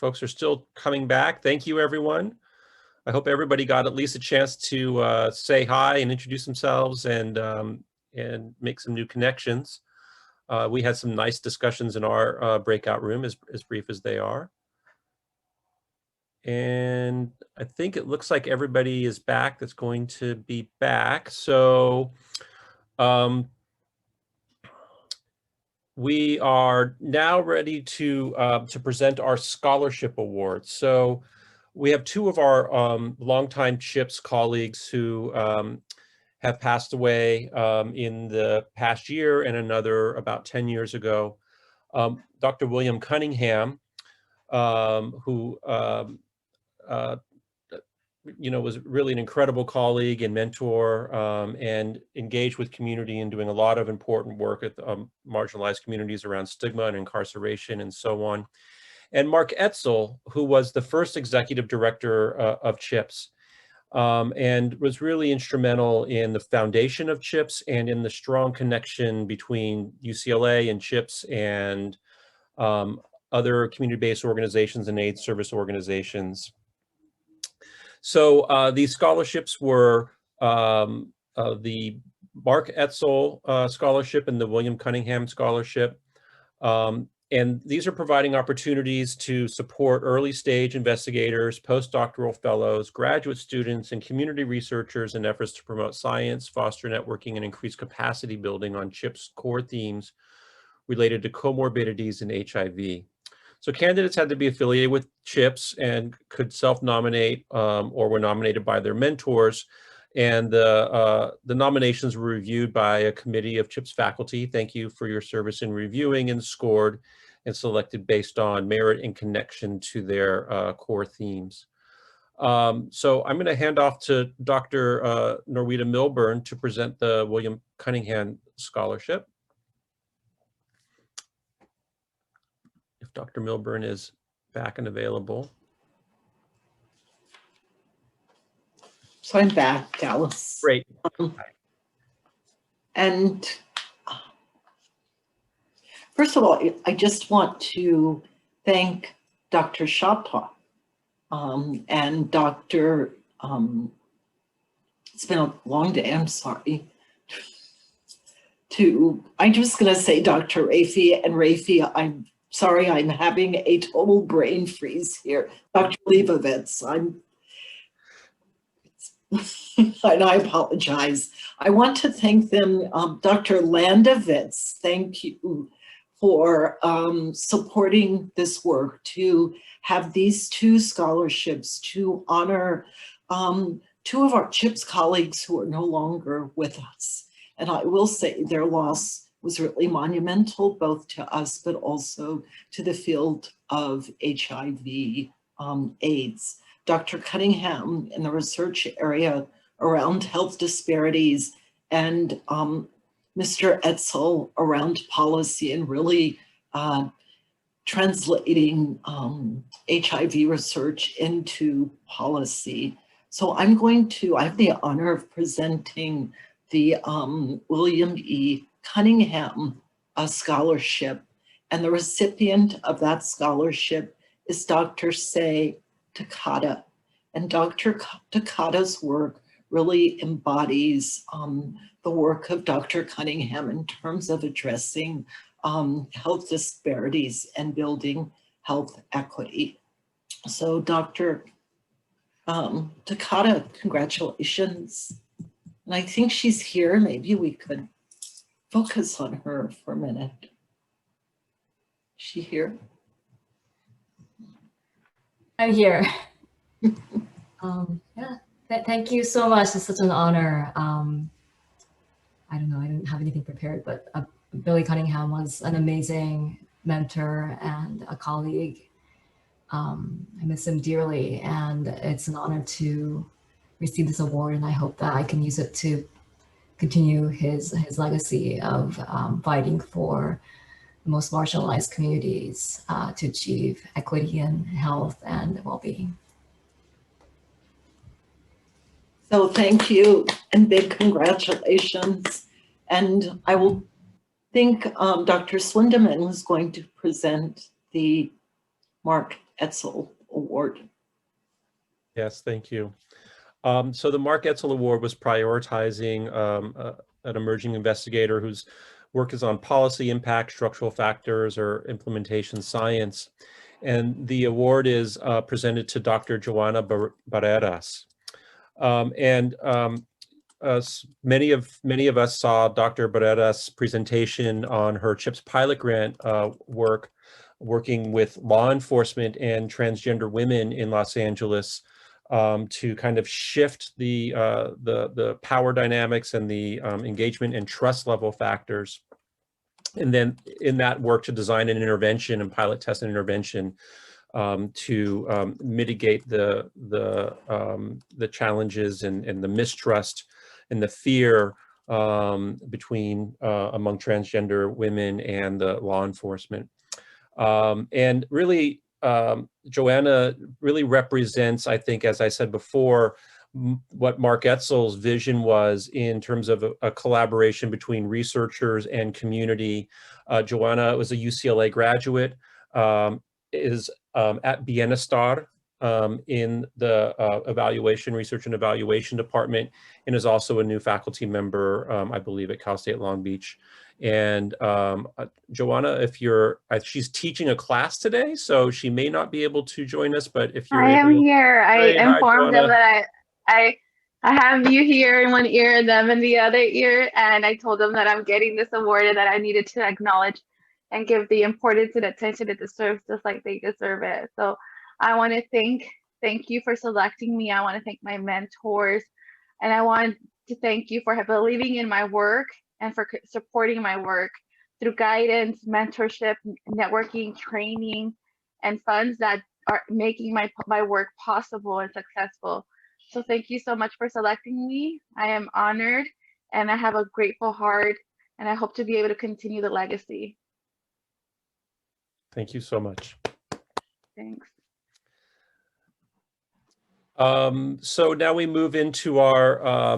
folks are still coming back. Thank you, everyone. I hope everybody got at least a chance to say hi and introduce themselves and make some new connections. We had some nice discussions in our breakout room, as brief as they are. And I think it looks like everybody is back that's going to be back. So we are now ready to present our scholarship awards. So we have two of our longtime CHIPS colleagues who have passed away in the past year, and another about 10 years ago. Dr. William Cunningham, who was really an incredible colleague and mentor, and engaged with community and doing a lot of important work at marginalized communities around stigma and incarceration and so on. And Mark Etzel, who was the first executive director of CHIPS, and was really instrumental in the foundation of CHIPS and in the strong connection between UCLA and CHIPS and other community-based organizations and aid service organizations. So these scholarships were the Mark Etzel Scholarship and the William Cunningham Scholarship. And these are providing opportunities to support early stage investigators, postdoctoral fellows, graduate students, and community researchers in efforts to promote science, foster networking, and increase capacity building on CHIPS core themes related to comorbidities and HIV. So candidates had to be affiliated with CHIPS and could self-nominate or were nominated by their mentors. And the nominations were reviewed by a committee of CHIPS faculty. Thank you for your service in reviewing, and scored and selected based on merit and connection to their core themes. So I'm going to hand off to Dr. Norwita Milburn to present the William Cunningham Scholarship. If Dr. Milburn is back and available. So I'm back, Dallas. Great. And first of all, I just want to thank Dr. Shabta and Dr. It's been a long day, I'm sorry. I'm just gonna say Dr. Rafi, and Rafi, I'm sorry, I'm having a total brain freeze here. Dr. Leibovitz, and I apologize. I want to thank them, Dr. Landovitz, thank you for supporting this work, to have these two scholarships to honor two of our CHIPS colleagues who are no longer with us. And I will say their loss was really monumental, both to us, but also to the field of HIV AIDS. Dr. Cunningham in the research area around health disparities, and Mr. Etzel around policy and really translating HIV research into policy. So I have the honor of presenting the William E. Cunningham Scholarship, and the recipient of that scholarship is Dr. Say Takata. And Dr. Takata's work really embodies the work of Dr. Cunningham in terms of addressing health disparities and building health equity. So Dr. Takata, congratulations. And I think she's here. Maybe we could focus on her for a minute. Is she here? I'm here. Yeah, thank you so much. It's such an honor. I don't know, I didn't have anything prepared, but Billy Cunningham was an amazing mentor and a colleague. I miss him dearly, and it's an honor to receive this award, and I hope that I can use it to continue his legacy of fighting for the most marginalized communities to achieve equity in health and well-being. So thank you and big congratulations. And I will think Dr. Slindeman was going to present the Mark Etzel Award. Yes, thank you. So the Mark Etzel Award was prioritizing an emerging investigator whose work is on policy impact, structural factors, or implementation science. And the award is presented to Dr. Joanna Barreras. Many of us saw Dr. Barreras' presentation on her CHIPTS pilot grant work, working with law enforcement and transgender women in Los Angeles to kind of shift the power dynamics and the engagement and trust level factors. And then in that work to design an intervention and pilot test an intervention to mitigate the challenges and the mistrust and the fear between among transgender women and the law enforcement. And really, Joanna really represents, I think, as I said before, what Mark Etzel's vision was in terms of a collaboration between researchers and community. Joanna was a UCLA graduate, is at Bienestar in the research and evaluation department, and is also a new faculty member, I believe, at Cal State Long Beach. And Joanna, she's teaching a class today, so she may not be able to join us, but if you're I am here. I informed them that I have you here in one ear and them in the other ear, and I told them that I'm getting this award and that I needed to acknowledge and give the importance and attention it deserves, just like they deserve it. So I want to thank you for selecting me. I want to thank my mentors, and I want to thank you for believing in my work and for supporting my work through guidance, mentorship, networking, training, and funds that are making my work possible and successful. So thank you so much for selecting me. I am honored, and I have a grateful heart, and I hope to be able to continue the legacy. Thank you so much. Thanks. So now we move into our